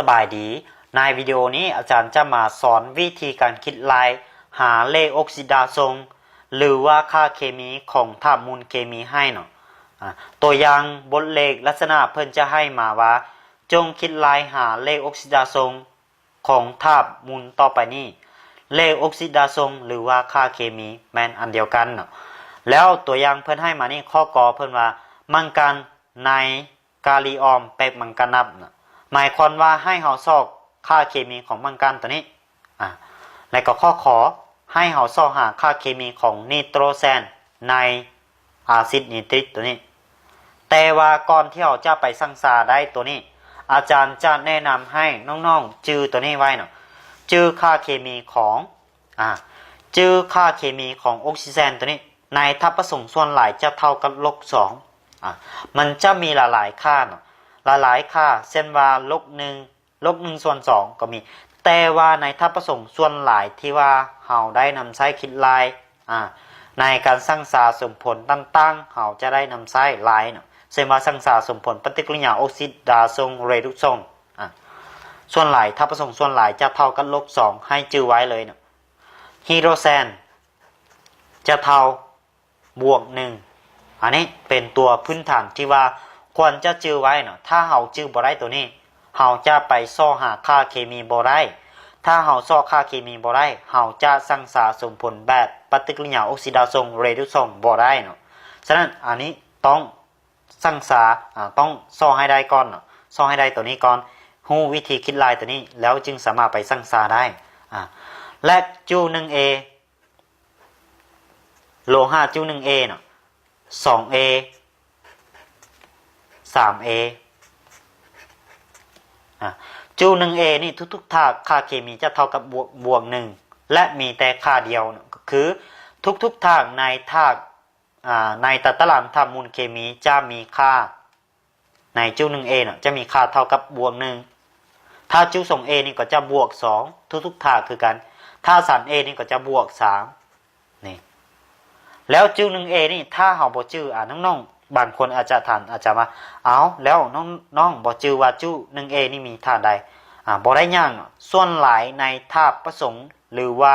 สบายดีในวิดีโอนี้อาจารย์จะมาสอนวิธีการคิดลายหาเลขออกซิดาซงหรือว่าค่าเคมีของธาตุมูลเคมีให้เนาะตัวอย่างบทเลขลักษณะเพิ่นจะให้มาว่าจงคิดลายหาเลขออกซิดาซงของธาตุมูลต่อไปนี้เลขออกซิดาซงหรือว่าค่าเคมีแม่นอันเดียวกันเนาะแล้วตัวอย่างเพิ่นให้มานี่ข้อกอเพิ่นว่ามังกันในกาลิออมเปกมังกันนับนะหมายความว่าให้เฮาซอกค่าเคมีของมังกันตัวนี้แล้วก็ข้อขอให้เฮาซอกหาค่าเคมีของไนโตรแซนในอาซิดนิตริกตัวนี้แต่ว่าก่อนที่เราจะไปศึกษาได้ตัวนี้อาจารย์จะแนะนำให้น้องๆจื้อตัวนี้ไว้เนาะจื้อค่าเคมีของจื้อค่าเคมีของออกซิเจนตัวนี้ในทับประสงค์ส่วนหลายจะเท่ากับลบ2มันจะมีหลายๆค่าเนาะหลายๆค่าเช่นว่าลบ1ส่วน2ก็มีแต่ว่าในทับประสงค์ส่วนหลายที่ว่าเฮาได้นำใช้คิดลายในการสร้างสาสมผลต่างๆเฮาจะได้นำใช้ลายเนาะเช่นว่าสร้างสาสมผลปฏิกิริยาออกซิดาซงเรดุกซงส่วนหลายทับประสงค์ส่วนหลายจะเท่ากับลบ2ให้จื้อไว้เลยเนาะฮีโดรแซนจะเท่าบวก1อันนี้เป็นตัวพื้นฐานที่ว่าควรจะจื้อไว้เนาะถ้าเฮาจื้อบ่ได้ตัวนี้เฮาจะไปซ่อหาค่าเคมีบ่ได้ถ้าเฮาซ่อค่าเคมีบ่ได้เฮาจะสร้างสาสมผลแบบปฏิกิริยาออกซิดาซงเรดุกซงบ่ได้เนาะฉะนั้นอันนี้ต้องสร้างสาต้องซ่อให้ได้ก่อนเนาะซ่อให้ได้ตัวนี้ก่อนฮู้วิธีคิดลายตัวนี้แล้วจึงสามารถไปสร้างสาได้และจู 1A โลหะจู 1A เนาะ 2A 3A จู 1A นี่ทุกๆท่าค่าเคมีจะเท่ากับบวก1และมีแต่ค่าเดียวก็คือทุกๆท่าในท่าในตารางธาตุมูลเคมีจะมีค่าในจู 1A เนาะจะมีค่าเท่ากับบวก1ถ้าจู 2A นี่ก็จะบวก2ทุกๆท่าคือกันถ้า 3A นี่ก็จะบวก3นี่แล้วจู 1A นี่ถ้าเฮาบ่จื้อน้องๆบางคนอาจจะถามอาจจะว่าเอาแล้วน้องบ่จื้อว่าจู 1A นี่มีธาตุใดบ่ได้ยากส่วนหลายในธาตุประสงค์หรือว่า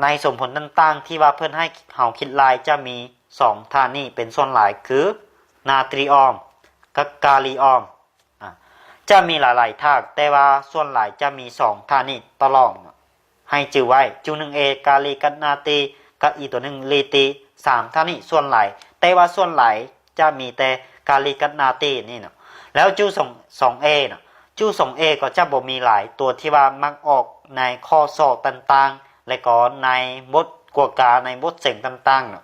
ในสมผลต่างๆที่ว่าเพิ่นให้เฮาคิดลายจะมี2ธาตุนี้เป็นส่วนหลายคือนาตรีออมกับกาลิออมจะมีหลายๆธาตุแต่ว่าส่วนหลายจะมี2ธาตุนี้ตลอดให้จื้อไว้จู 1A กาลิกับนาตรีกับอีตัวนึงลีตี3ธาตุนี้ส่วนหลายแต่ว่าส่วนหลายจะมีแต่กาลิกับนาตรีนี่เนาะแล้วจู 2A เนาะจู 2A ก็จะบ่มีหลายตัวที่ว่ามักออกในข้อสอบต่างๆและก็ในบทกวดกาในบทเสียงต่างๆเนาะ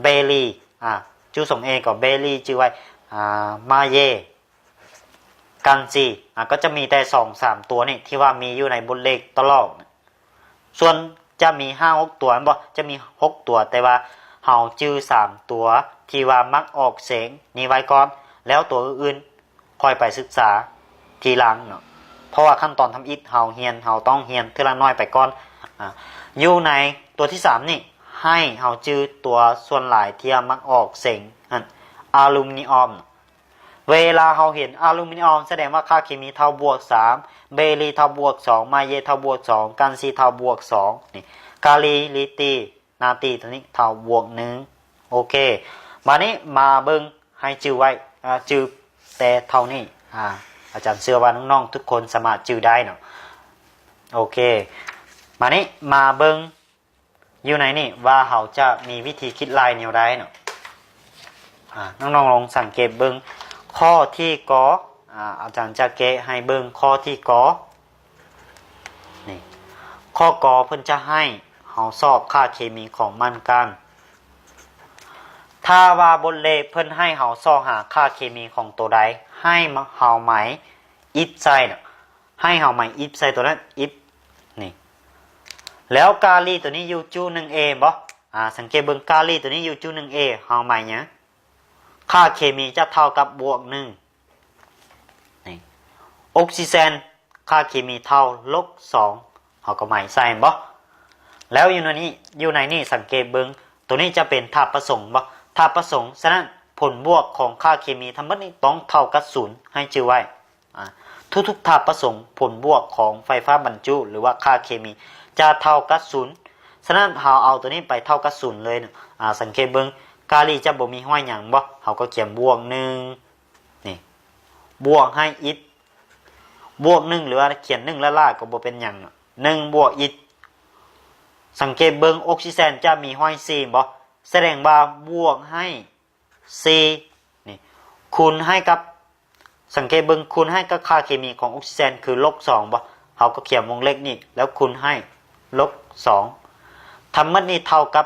เบลีจู 2A ก็เบลีจื้อไว้มาเยกันซีก็จะมีแต่ 2-3 ตัวนี่ที่ว่ามีอยู่ในบทเลขตลอดส่วนจะมี 5-6 ตัวบ่จะมี6ตัวแต่ว่าเฮาจื้อ3ตัวที่ว่ามักออกเสียงนี่ไว้ก่อนแล้วตัวอื่นๆค่อยไปศึกษาทีหลังเนาะเพราะว่าขั้นตอนทำอิฐเฮาต้องเรียนทีละน้อยไปก่อนอยู่ในตัวที่3นี่ให้เฮาจื้อตัวส่วนหลายที่มักออกเสียงอลูมิเนียมเวลาเฮาเห็นอลูมิเนียมแสดงว่าค่าเคมีเท่าบวก3เบรีเท่าบวก2มาเยเท่าบวก2กันซีเท่าบวก2นี่กาลีลิตีนาตีตัวนี้เท่าบวก1โอเคมานี้มาเบิ่งให้จื้อไว้จื้อแต่เท่านี้อาจารย์เชื่อว่าน้องๆทุกคนสามารถจื้อได้เนาะโอเคมานี้มาเบิ่งอยู่ในนี่ว่าเฮาจะมีวิธีคิดลายแนวใดเนาะน้องๆลองสังเกตเบิ่งข้อที่กออาจารย์จะแกะให้เบิ่งข้อที่กอนี่ข้อกอเพิ่นจะให้เฮาสอบค่าเคมีของมันกันถ้าว่าบนเลขเพิ่นให้เฮาสอบหาค่าเคมีของตัวใดให้เฮาหมายอิฟใส่ให้เฮาหมายอิฟใส่ตัวนั้นอิฟนี่แล้วกาลีตัวนี้อยู่จู 1A บ่สังเกตเบิ่งกาลีตัวนี้อยู่จู 1A เฮาหมายหยังค่าเคมีจะเท่ากับบวก1นี่ออกซิเจนค่าเคมีเท่าลบ2เฮาก็หมายใส่บ่แล้วอยู่ในนี้สังเกตเบิ่งตัวนี้จะเป็นธาตุประสงค์บ่ธาตุประสงค์ฉะนั้นผลบวกของค่าเคมีทั้งหมดนี้ต้องเท่ากับ0ให้จื้อไว้ ทุกๆธาตุประสงค์ผลบวกของไฟฟ้าบรรจุหรือว่าค่าเคมีจะเท่ากับศูนย์ฉะนั้นเราเอาตัวนี้ไปเท่ากับศูนย์เลยนะสังเกตเบิ่งกาลีจะบ่มีห้อยหยังบ่เราก็เขียนบวก1นี่บวกให้อิฐบวก1หรือว่าเขียน1ละล่าก็บ่เป็นหยัง1บวกอิฐสังเกตเบิ่งออกซิเจนจะมีห้อย4บ่แสดงว่าบวกให้4นี่คูณให้กับสังเกตเบิ่งคูณให้กับค่าเคมีของออกซิเจนคือลบ2บ่เราก็เขียนวงเล็กนี่แล้วคูณให้ลบ2ทั้งหมดนี้เท่ากับ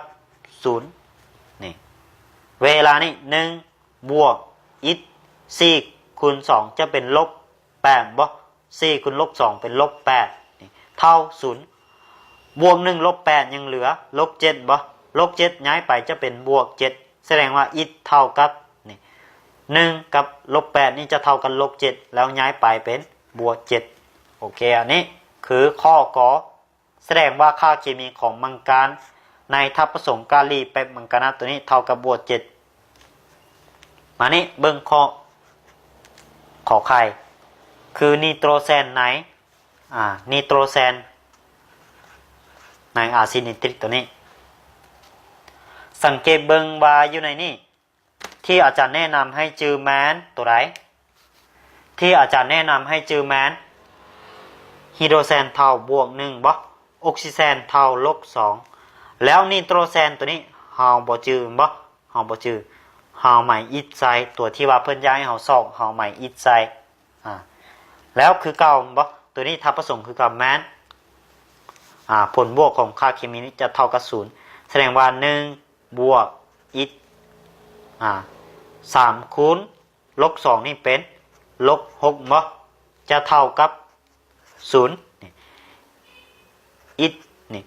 0นี่เวลานี้1บวกอิฐ4คูณ2จะเป็นลบ8บ่4คูณลบ2เป็นลบ8นี่เท่า0บวก1ลบ8ยังเหลือลบ7บ่ลบ7ย้ายไปจะเป็นบวก7แสดงว่าอิฐเท่ากับนี่1กับลบ8นี่จะเท่ากันลบ7แล้วย้ายไปเป็นบวก7โอเคอันนี้คือข้อกอแสดงว่าค่าเคมีของมังการในทับผสมกาลีแปมังกานัตตัวนี้เท่ากับบวก7มานี่เบิ่งขอไข่คือนิโตรแซนไหนนิโตรแซนในอาซิดนิตริกตัวนี้สังเกตเบิ่งว่าอยู่ในนี่ที่อาจารย์แนะนำให้จือแมนตัวไหนที่อาจารย์แนะนำให้จือแมนไฮโดรเซนเท่าบวก1บ่ออกซิเจนเท่าลบ2แล้วนิโตรเซนตัวนี้เฮาบ่จือบ่เฮาบ่จือเฮาหมายอิฐไซตัวที่ว่าเพิ่นย้ายเฮาซอกเฮาหมายอิฐไซแล้วคือเก่าบ่ตัวนี้ทับผสมคือกับแมนผลบวกของค่าเคมีนี้จะเท่ากับ0แสดงว่า1บวกอิฐ3คูณลบ2นี่เป็นลบ6บ่จะเท่ากับ0นี่อิฐนี่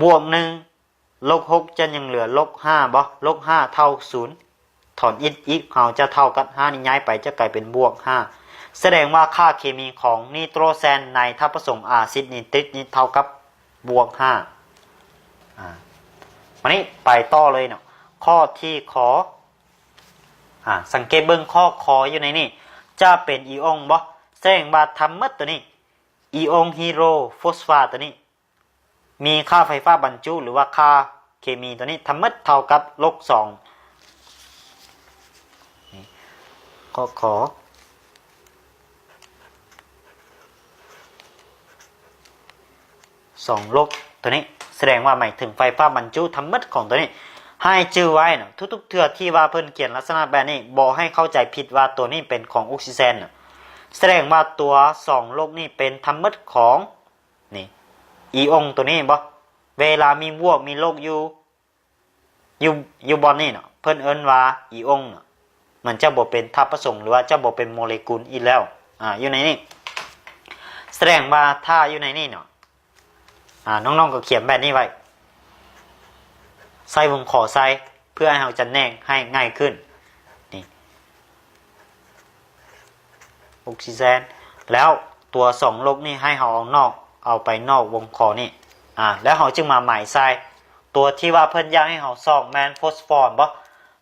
บวก1ลบ6จะยังเหลือลบ5บ่ลบ5เท่า0ถอนอิฐอีกเราจะเท่ากับ5นี่ย้ายไปจะกลายเป็นบวก5แสดงว่าค่าเคมีของนิโตรแซนในทับผสมอาซิดนิตริกนี้เท่ากับบวก5วันนี้ไปต่อเลยเนาะข้อที่ขอสังเกตเบิ่งข้อคออยู่ในนี่จะเป็นอีออนบ่แสดงว่าทำหมดตัวนี้อีออนฮีโรฟอสฟาตัวนี้มีค่าไฟฟ้าบรรจุหรือว่าค่าเคมีตัวนี้ทำหมดเท่ากับลบ2ข้อขอ2ลบตัวนี้แสดงว่าหมายถึงไฟฟ้าบรรจุทั้งหมดของตัวนี้ให้ชื่อไว้นะทุกๆเทื่อที่ว่าเพิ่นเขียนลักษณะแบบนี้บอกให้เข้าใจผิดว่าตัวนี้เป็นของออกซิเจนแสดงว่าตัว2โลกนี่เป็นทั้งหมดของนี่อีออนตัวนี้บ่เวลามีบวกมีลบอยู่บนนี่เนาะเพิ่นเอิ้นว่าอีออนมันจะบ่เป็นทับประสงค์หรือว่าจะบ่เป็นโมเลกุลอีกแล้วอยู่ในนี่แสดงว่าถ้าอยู่ในนี่เนาะน้องๆก็เขียนแบบนี้ไว้ใส่วงขอใส่เพื่อให้เราจะแนกให้ง่ายขึ้นนี่ออกซิเจนแล้วตัว2ลบนี่ให้เราเอาไปนอกวงขอนี่แล้วเราจึงมาหมายใส่ตัวที่ว่าเพิ่นอยากให้เราซอกแมนฟอสฟอร์บ่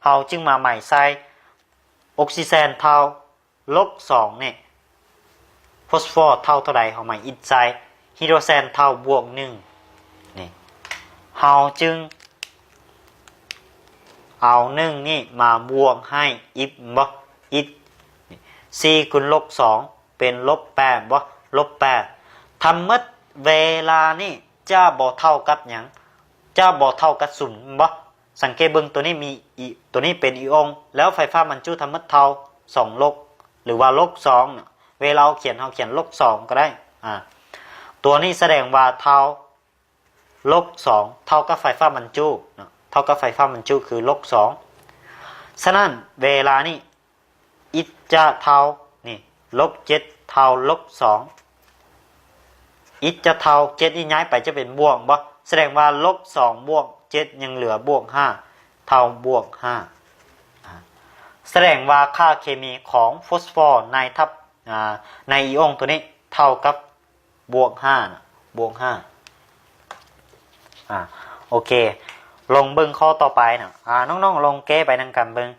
เราจึงมาหมายใส่ออกซิเจนเท่าลบ2นี่ฟอสฟอร์เท่าเท่าใดเราหมายอิฐใส่ไฮโดรเจนเท่าบวก1นี่เราจึงเอา1นี่มาบวกให้อิฐบ่อิฐ4คูณลบ2เป็นลบ8บ่ลบ8ทำหมดเวลานี่จะบ่เท่ากับหยังจะบ่เท่ากับ0บ่สังเกตเบิ่งตัวนี้มีตัวนี้เป็นอีออนแล้วไฟฟ้าบรรจุทำหมดเท่า2ลบหรือว่าลบ2เวลาเราเขียนลบ2ก็ได้ตัวนี้แสดงว่าเท่าลบ2เท่ากับไฟฟ้าบรรจุเท่ากับไฟฟ้าบรรจุคือลบ2ฉะนั้นเวลานี้อิฐจะเท่านี่ลบ7เท่าลบ2อิฐจะเท่า7นี่ย้ายไปจะเป็นบวกบ่แสดงว่าลบ2บวก7ยังเหลือบวก5เท่าบวก5แสดงว่าค่าเคมีของฟอสฟอร์ในอีออนตัวนี้เท่ากับบวก5นะบวก5โอเคลงเบิ่งข้อต่อไปนะน้องๆลงแก้ไปนำกันเบิ่ง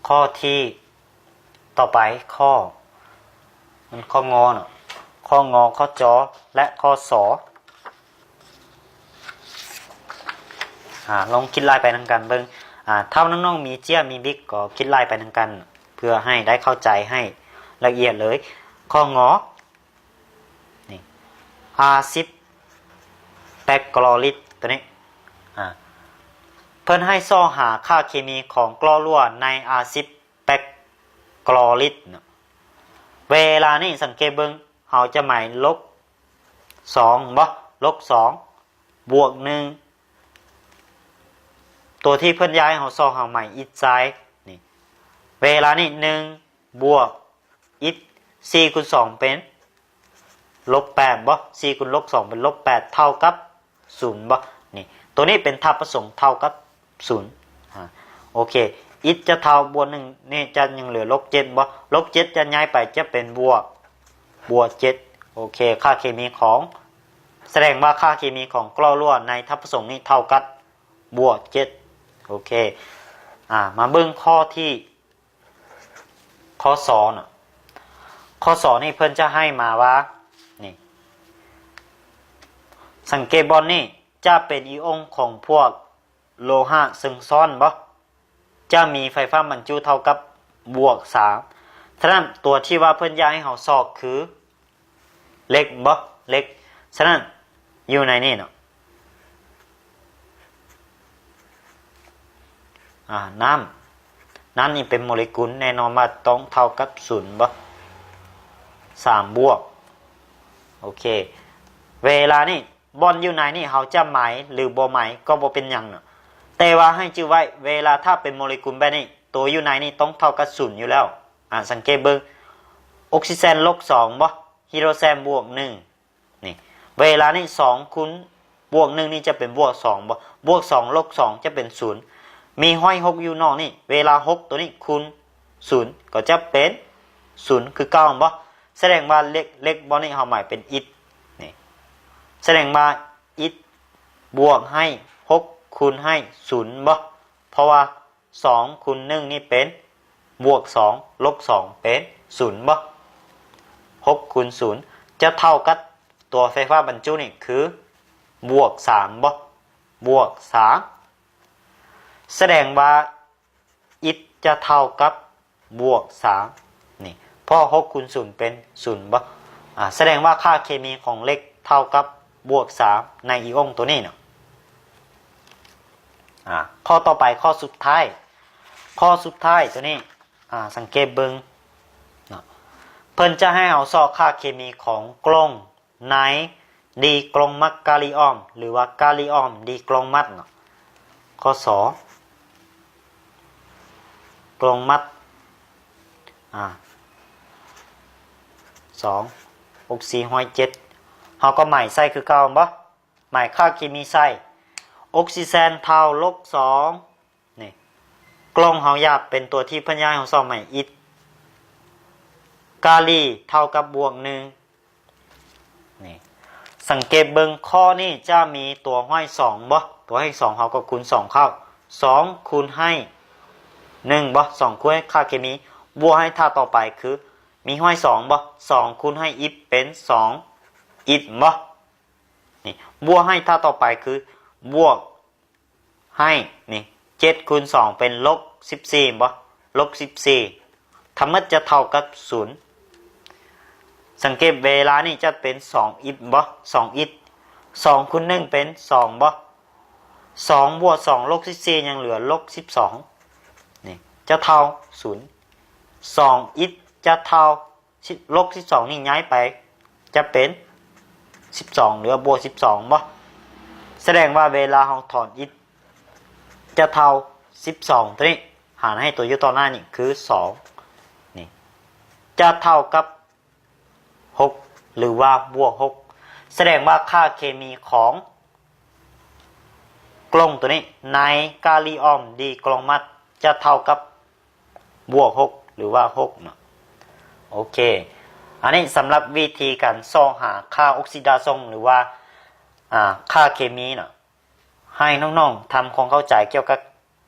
ข้อที่ต่อไปข้อ มันข้องอเนาะข้องอข้อจอและข้อสอลองคิดไล่ไปทางกันเบิ่งถ้าน้องๆมีเจี้ยมีบิ๊กก็คิดไล่ไปทางกันเพื่อให้ได้เข้าใจให้ละเอียดเลยข้องอนี่อาซิดแปกกลอริดตัวนี้เพิ่นให้ซ่อหาค่าเคมีของกลอรั่วในอาซิดแปกกลอริดเวลานี้สังเกตเบิ่งเฮาจะหมายลบ2บ่ลบ2บวก1ตัวที่เพิ่นย้ายเฮาซ่อเฮาใหม่อิดซ้ายนี่เวลานี้1บวกอิด4คูณ2เป็นลบ8บ่4คูณลบ2เป็นลบ8เท่ากับ0บ่นี่ตัวนี้เป็นทับประสงค์เท่ากับ0โอเคอิดจะเท่าบวก1นี่จะยังเหลือลบ7บ่ลบ7จะย้ายไปจะเป็นบวก7โอเคค่าเคมีของแสดงว่าค่าเคมีของกลอรั่วในทับประสงค์นี้เท่ากับบวก7โอเคมาเบิ่งข้อที่ข้อ2น่ะข้อ2นี่เพิ่นจะให้มาว่านี่สังเกตบอลนี่จะเป็นอิออนของพวกโลหะซึ่งซ่อนบ่จะมีไฟฟ้าบรรจุเท่ากับบวก3ฉะนั้นตัวที่ว่าเพิ่นอยากให้เฮาสอบคือเล็กบ่เล็กฉะนั้นอยู่ในนี่เนาะน้ำนี่เป็นโมเลกุลแน่นอนว่าต้องเท่ากับ0บ่3บวกโอเคเวลานี่บอลอยู่ไหนนี่เขาจะหมายหรือบ่หมายก็บ่เป็นหยังเนาะแต่ว่าให้ชื่อไว้เวลาถ้าเป็นโมเลกุลแบบนี้ตัวอยู่ไหนนี่ต้องเท่ากับ0อยู่แล้วสังเกตเบิ่งออกซิเจนลบ2บ่ฮิโดรเจนบวก1นี่เวลานี่2คูณบวก1นี่จะเป็นบวก2บ่บวก2ลบ2จะเป็น0มีห้อย6อยู่นอกนี่เวลา6ตัวนี้คูณ0ก็จะเป็น0คือ9บ่แสดงว่าเลขบ่นี่เฮาหมายเป็นอิฐนี่แสดงว่าอิฐบวกให้6คูณให้0บ่เพราะว่า2คูณ1นี่เป็นบวก2ลบ2เป็น0บ่6คูณ0จะเท่ากับตัวไฟฟ้าบรรจุนี่คือบวก3บ่บวก3แสดงว่าอิฐจะเท่ากับบวก3นี่เพราะ6คูณ0เป็น0บ่แสดงว่าค่าเคมีของเลขเท่ากับบวก3ในอิออนตัวนี้เนาะข้อต่อไปข้อสุดท้ายตัวนี้สังเกตเบิ่งเพิ่นจะให้เอาซอกค่าเคมีของกลงในดีกลงมัดกาลิออมหรือว่ากาลิออมดีกลงมัดเนาะข้อ2กลงมัด2ออกซิห้อย7เฮาก็หมายใส่คือเก่าบ่หมายค่าเคมีใส่ออกซิเจนเท่าลบ2นี่กลงเฮาหยาบเป็นตัวที่เพิ่นย้ายเฮาซ่อมใหม่อิฐกาลีเท่ากับบวก1นี่สังเกตเบิ่งข้อนี้จะมีตัวห้อย2บ่ตัวให้2เฮาก็คูณ2เข้า2คูณให้1บ่2คูณให้ค่าเคมีบวกให้ท่าต่อไปคือมีห้อย2บ่2คูณให้อิฐเป็น2อิฐบ่นี่บวกให้ท่าต่อไปคือบวกให้นี่7คูณ2เป็นลบ14บ่ลบ14ทั้งหมดจะเท่ากับ0สังเกตเวลานี่จะเป็น2อิฐบ่2อิฐ2คูณ1เป็น2บ่2บวก2ลบ14ยังเหลือลบ12นี่จะเท่า0 2อิฐจะเท่าลบ12นี่ย้ายไปจะเป็น12เหลือบวก12บ่แสดงว่าเวลาเราถอนอิฐจะเท่า12ตัวนี้หารให้ตัวอยู่ต่อหน้านี่คือ2นี่จะเท่ากับ6หรือว่าบวก6แสดงว่าค่าเคมีของกลงตัวนี้ในกาลิออมดีกลงมัดจะเท่ากับบวก6หรือว่า6เนาะโอเคอันนี้สำหรับวิธีการซ่อหาค่าออกซิดาซังหรือว่าค่าเคมีเนาะให้น้องๆทำความเข้าใจเกี่ยวกับ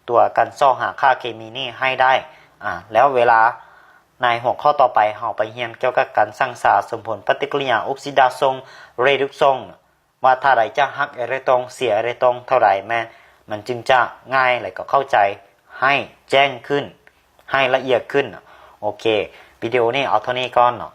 ตัวการซ่อหาค่าเคมีนี่ให้ได้แล้วเวลา ในหัวข้อต่อไปเราไปเรียนเกี่ยวกับการสร้างสารสมผลปฏิกิริยาออกซิดาซงเรดุกซงว่าถ้าใดจะหักอะไรตรงเสียอะไรตรงเท่าไหร่แม่มันจึงจะง่ายและก็เข้าใจให้แจ้งขึ้นให้ละเอียดขึ้นโอเควิดีโอนี้เอาเท่านี้ก่อนเนาะ